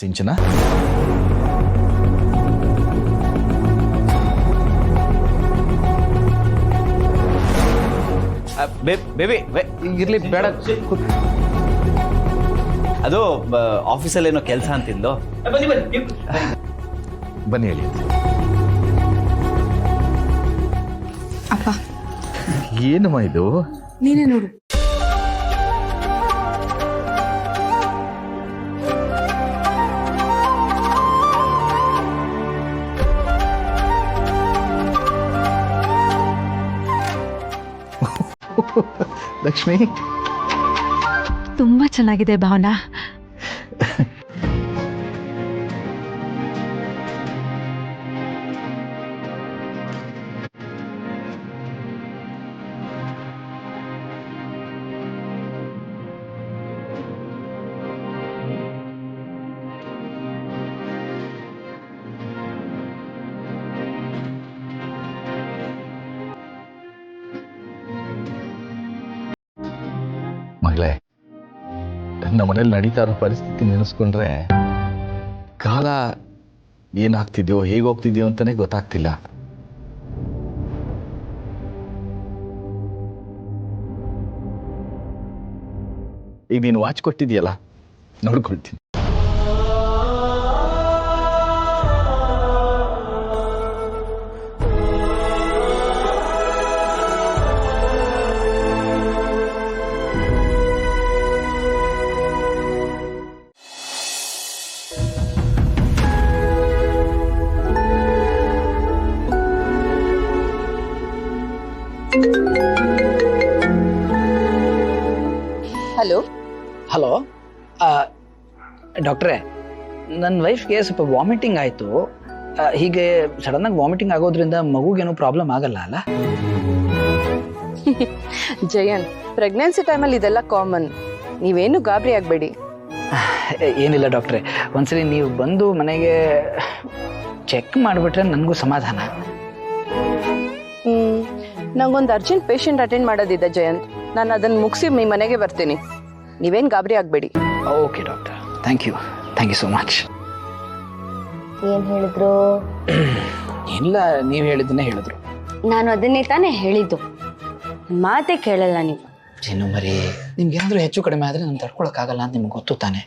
ಸಿಂಚನ, baby ಇರ್ಲಿ ಬೇಡ. ಅದು ಆಫೀಸಲ್ಲಿ ಏನೋ ಕೆಲಸ ಅಂತಿದ್ಲು. ಬನ್ನಿ ಹೇಳಿ. ಅಪ್ಪ ಏನಮ್ಮ ಇದು? ನೀನೇ ನೋಡು. ಲಕ್ಷ್ಮಿ, ತುಂಬಾ ಚೆನ್ನಾಗಿದೆ ಭಾವನಾ. ಮಗಳೇ, ನಮ್ಮ ಮನೇಲಿ ನಡೀತಾ ಇರೋ ಪರಿಸ್ಥಿತಿ ನೆನೆಸ್ಕೊಂಡ್ರೆ ಕಾಲ ಏನಾಗ್ತಿದ್ಯೋ ಹೇಗೆ ಹೋಗ್ತಿದ್ಯೋ ಅಂತಾನೆ ಗೊತ್ತಾಗ್ತಿಲ್ಲ. ಈಗ ನೀನು ವಾಚ್ ಕೊಟ್ಟಿದ್ಯಲ್ಲ, ನೋಡ್ಕೊಳ್ತೀನಿ. ಹಲೋ ಹಲೋ ಡಾಕ್ಟ್ರೇ, ನನ್ನ ವೈಫ್ಗೆ ಸ್ವಲ್ಪ ವಾಮಿಟಿಂಗ್ ಆಯಿತು. ಹೀಗೆ ಸಡನ್ನಾಗಿ ವಾಮಿಟಿಂಗ್ ಆಗೋದ್ರಿಂದ ಮಗುಗೇನೋ ಪ್ರಾಬ್ಲಮ್ ಆಗಲ್ಲ ಅಲ್ಲ? ಜಯನ್, ಪ್ರೆಗ್ನೆನ್ಸಿ ಟೈಮಲ್ಲಿ ಇದೆಲ್ಲ ಕಾಮನ್. ನೀವೇನು ಗಾಬರಿ ಆಗಬೇಡಿ. ಏನಿಲ್ಲ ಡಾಕ್ಟ್ರೇ, ಒಂದ್ಸರಿ ನೀವು ಬಂದು ಮನೆಗೆ ಚೆಕ್ ಮಾಡಿಬಿಟ್ರೆ ನನಗೂ ಸಮಾಧಾನ. ನಂಗೊಂದು ಅರ್ಜೆಂಟ್ ಪೇಷಂಟ್ ಅಟೆಂಡ್ ಮಾಡೋದಿದೆ ಜಯಂತ್. ನಾನು ಅದನ್ನು ಮುಗಿಸಿ ನಿಮ್ಮ ಮನೆಗೆ ಬರ್ತೀನಿ. ನೀವೇನು ಗಾಬರಿ ಆಗಬೇಡಿ. Okay doctor, thank you so much. ಏನ್ ಹೇಳಿದ್ರು? ಇಲ್ಲ, ನೀವು ಹೇಳಿದ್ದನ್ನೇ ಹೇಳಿದ್ರು. ನಾನು ಅದನ್ನೇ ತಾನೇ ಹೇಳಿದ್ದು. ಮಾತೇ ಕೇಳಲ್ಲ ನೀವು. ಚಿನ್ನು ಮರಿ, ನಿಮ್ಗೆ ಏನಾದರೂ ಹೆಚ್ಚು ಕಡಿಮೆ ಆದರೆ ನಾನು ತಡ್ಕೊಳಕ್ಕಾಗಲ್ಲ ಅಂತ ನಿಮ್ಗೆ ಗೊತ್ತು ತಾನೆ.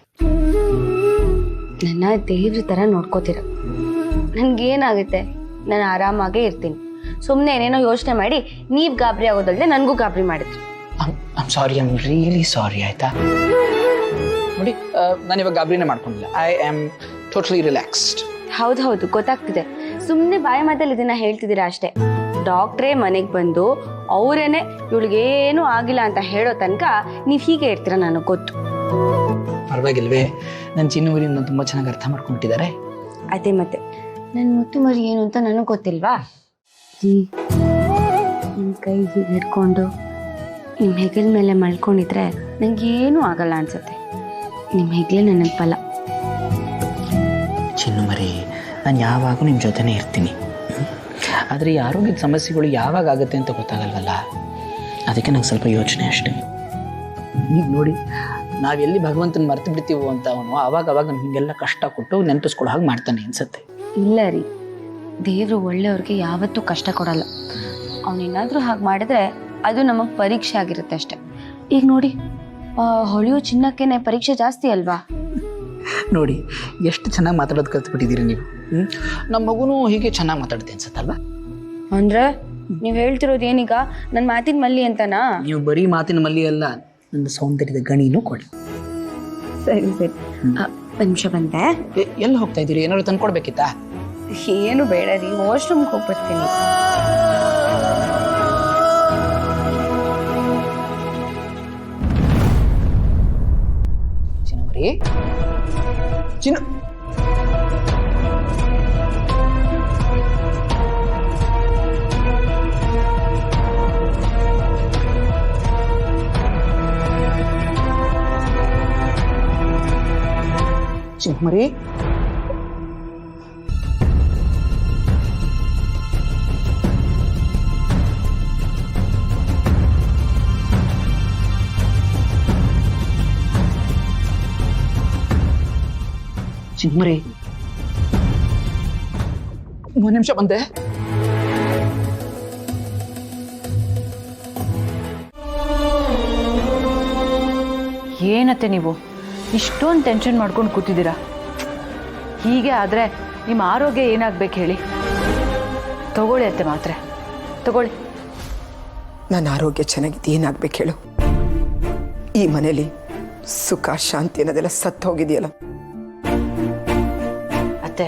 ನನ್ನ ದೇವ್ರ ಥರ ನೋಡ್ಕೋತೀರ. ನನ್ಗೇನಾಗುತ್ತೆ, ನಾನು ಆರಾಮಾಗೇ ಇರ್ತೀನಿ. ಸುಮ್ಮನೆ ಏನೇನೋ ಯೋಚನೆ ಮಾಡಿ ನೀವು ಗಾಬರಿ ಆಗೋದಲ್ಲದೆ ನನಗೂ ಗಾಬರಿ ಮಾಡಿದ್ರಿ. I'm sorry, I'm really sorry. ಆಯ್ತಾ ನೋಡಿ, ನಾನು ಇವಾಗ ಗಾಬರಿನೇ ಮಾಡ್ಕೊಂಡಿಲ್ಲ. I am totally relaxed. ಹೌದು ಗೊತ್ತಾಗ್ತಿದೆ. ಸುಮ್ಮನೆ ಬಾಯಿ ಮಾತಲ್ಲಿ ಇದನ್ನ ಹೇಳ್ತಿದ್ದೀರಾ ಅಷ್ಟೇ. ಡಾಕ್ಟ್ರೇ ಮನೆಗೆ ಬಂದು ಅವರೇನೆ ಇವಳಿಗೇನು ಆಗಿಲ್ಲ ಅಂತ ಹೇಳೋ ತನಕ ನೀವು ಹೀಗೆ ಇರ್ತೀರ, ನನಗೆ ಗೊತ್ತು. ಪರವಾಗಿಲ್ವೇ, ನನ್ನ ಚಿನ್ನು ಮರಿ ನನ್ನ ತುಂಬ ಚೆನ್ನಾಗಿ ಅರ್ಥ ಮಾಡ್ಕೊಂಡಿದ್ದಾರೆ. ಅದೇ ಮತ್ತೆ ನನ್ನ ಮುತ್ತು ಮರಿ ಏನು ಅಂತ ನನಗೆ ಗೊತ್ತಿಲ್ವಾ? ನಿಮ್ಮ ಕೈ ಹೀಗೆ ಹಿಡ್ಕೊಂಡು ನಿಮ್ಮ ಹೆಗಲ ಮೇಲೆ ಮಲ್ಕೊಂಡಿದ್ರೆ ನಂಗೇನೂ ಆಗಲ್ಲ ಅನ್ಸುತ್ತೆ. ನಿಮ್ಮ ಹೆಗಲೇ ನನಗೆ ಬಲ. ಚಿನ್ನು ಮರಿ, ನಾನು ಯಾವಾಗೂ ನಿಮ್ಮ ಜೊತೆನೇ ಇರ್ತೀನಿ. ಆದರೆ ಈ ಆರೋಗ್ಯದ ಸಮಸ್ಯೆಗಳು ಯಾವಾಗ ಆಗುತ್ತೆ ಅಂತ ಗೊತ್ತಾಗಲ್ವಲ್ಲ, ಅದಕ್ಕೆ ನಂಗೆ ಸ್ವಲ್ಪ ಯೋಚನೆ ಅಷ್ಟೇ. ಈಗ ನೋಡಿ, ನಾವೆಲ್ಲಿ ಭಗವಂತನ ಮರ್ತು ಬಿಡ್ತೀವೋ ಅಂತ ಅವನು ಅವಾಗ ನಮ್ಗೆ ಹಿಂಗೆಲ್ಲ ಕಷ್ಟ ಕೊಟ್ಟು ನೆನಪಿಸ್ಕೊಳ್ಳೋ ಹಾಗೆ ಮಾಡ್ತಾನೆ ಅನ್ಸುತ್ತೆ. ಇಲ್ಲ ರೀ, ದೇವರು ಒಳ್ಳೆಯವ್ರಿಗೆ ಯಾವತ್ತೂ ಕಷ್ಟ ಕೊಡಲ್ಲ. ಅವನೇನಾದರೂ ಹಾಗೆ ಮಾಡಿದ್ರೆ ಅದು ನಮಗೆ ಪರೀಕ್ಷೆ ಆಗಿರುತ್ತೆ ಅಷ್ಟೆ. ಈಗ ನೋಡಿ, ಹೊಳೆಯೋ ಚಿನ್ನಕ್ಕೇನೆ ಪರೀಕ್ಷೆ ಜಾಸ್ತಿ ಅಲ್ವಾ? ನೋಡಿ, ಎಷ್ಟು ಚೆನ್ನಾಗಿ ಮಾತಾಡೋದು ಕಲ್ತ್ಬಿಟ್ಟಿದ್ದೀರಿ ನೀವು. ನಮ್ಮ ಮಗುನೂ ಹೀಗೆ ಚೆನ್ನಾಗಿ ಮಾತಾಡುತ್ತೆ ಅನ್ಸುತ್ತಲ್ವಾ? ಅಂದ್ರೆ ನೀವು ಹೇಳ್ತಿರೋದು ಏನೀಗ, ನನ್ನ ಮಾತಿನ ಮಲ್ಲಿ ಅಂತನಾ? ನೀವು ಬರೀ ಮಾತಿನ ಮಲ್ಲಿ ಅಲ್ಲ, ನನ್ನ ಸೌಂದರ್ಯದ ಗಣಿನೂ ಕೊಡಿ. ಸರಿ ಒಂದು ನಿಮಿಷ ಬಂದೆ. ಎಲ್ಲಿ ಹೋಗ್ತಾ ಇದ್ದೀರಿ? ಏನಾದ್ರು ತಂದ್ಕೊಡ್ಬೇಕಿತ್ತಾ? ಏನು ಬೇಡ ರೀ, ವಾಶ್ರೂಮ್ಗೆ ಹೋಗ್ಬರ್ತೀನಿ. ಚಿನ್ನು ಮರಿ, ಚಿನ್ನು ಚಿಮ್ಮರಿ, ಸಿಂಹರಿ ಒಂದು ನಿಮಿಷ ಬಂದೆ. ಏನತ್ತೆ ನೀವು ಇಷ್ಟೊಂದು ಟೆನ್ಷನ್ ಮಾಡ್ಕೊಂಡು ಕೂತಿದ್ದೀರಾ? ಹೀಗೆ ಆದರೆ ನಿಮ್ಮ ಆರೋಗ್ಯ ಏನಾಗ್ಬೇಕು ಹೇಳಿ? ತಗೊಳ್ಳಿ ಅತ್ತೆ, ಮಾತ್ರೆ ತಗೊಳ್ಳಿ. ನನ್ನ ಆರೋಗ್ಯ ಚೆನ್ನಾಗಿದ್ದು ಏನಾಗ್ಬೇಕು ಹೇಳು? ಈ ಮನೇಲಿ ಸುಖ ಶಾಂತಿ ಅನ್ನೋದೆಲ್ಲ ಸತ್ತು ಹೋಗಿದೆಯಲ್ಲ. ಅತ್ತೆ,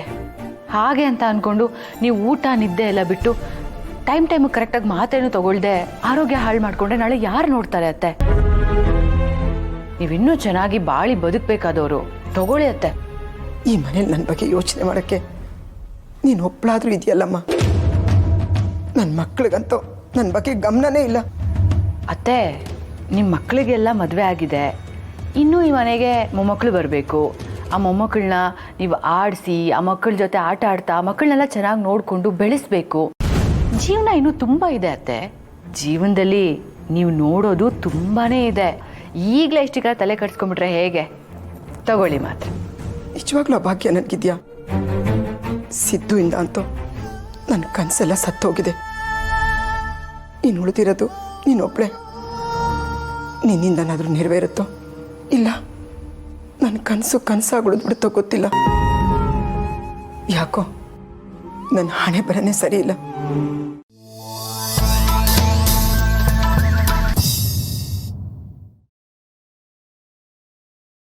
ಹಾಗೆ ಅಂತ ಅಂದ್ಕೊಂಡು ನೀವು ಊಟ ನಿದ್ದೆ ಎಲ್ಲ ಬಿಟ್ಟು ಟೈಮಿಗೆ ಕರೆಕ್ಟಾಗಿ ಮಾತೇನು ತಗೊಳ್ದೆ ಆರೋಗ್ಯ ಹಾಳು ಮಾಡಿಕೊಂಡ್ರೆ ನಾಳೆ ಯಾರು ನೋಡ್ತಾರೆ ಅತ್ತೆ? ನೀವಿನ್ನೂ ಚೆನ್ನಾಗಿ ಬಾಳಿ ಬದುಕಬೇಕಾದವರು. ತಗೊಳ್ಳಿ ಅತ್ತೆ. ಈ ಮನೇಲಿ ನನ್ನ ಬಗ್ಗೆ ಯೋಚನೆ ಮಾಡೋಕ್ಕೆ ನೀನು ಒಪ್ಪಳಾದ್ರೂ ಇದೆಯಲ್ಲಮ್ಮ. ನನ್ನ ಮಕ್ಳಿಗಂತೂ ನನ್ನ ಬಗ್ಗೆ ಗಮನನೇ ಇಲ್ಲ. ಅತ್ತೆ, ನಿಮ್ಮ ಮಕ್ಕಳಿಗೆಲ್ಲ ಮದುವೆ ಆಗಿದೆ, ಇನ್ನೂ ಈ ಮನೆಗೆ ಮೊಮ್ಮಕ್ಕಳು ಬರಬೇಕು. ಆ ಮೊಮ್ಮಕ್ಕಳನ್ನ ನೀವು ಆಡಿಸಿ ಆ ಮಕ್ಕಳ ಜೊತೆ ಆಟ ಆಡ್ತಾ ಆ ಮಕ್ಕಳನ್ನೆಲ್ಲ ಚೆನ್ನಾಗಿ ನೋಡಿಕೊಂಡು ಬೆಳೆಸಬೇಕು. ಜೀವನ ಇನ್ನೂ ತುಂಬ ಇದೆ ಅತ್ತೆ. ಜೀವನದಲ್ಲಿ ನೀವು ನೋಡೋದು ತುಂಬಾ ಇದೆ. ಈಗಲೇ ಇಷ್ಟಕ್ಕೆ ತಲೆ ಕಟ್ಸ್ಕೊಂಡ್ಬಿಟ್ರೆ ಹೇಗೆ? ತಗೊಳ್ಳಿ ಮಾತ್ರ. ನಿಜವಾಗ್ಲೂ ಆ ಭಾಗ್ಯ ನನಗಿದ್ಯಾ? ಸಿದ್ದುಯಿಂದ ಅಂತೂ ನನ್ನ ಕನಸೆಲ್ಲ ಸತ್ತೋಗಿದೆ. ನೀನು ಉಳಿದಿರೋದು ನೀನೊಬ್ಬಳೆ. ನಿನ್ನಿಂದನಾದರೂ ನೆರವೇರುತ್ತೋ ಇಲ್ಲ ನನ್ನ ಕನಸಾಗಿ ಉಳಿದ್ಬಿಡುತ್ತೋ ಗೊತ್ತಿಲ್ಲ. ಯಾಕೋ ನನ್ನ ಹಣೆ ಬರನೇ ಸರಿ ಇಲ್ಲ.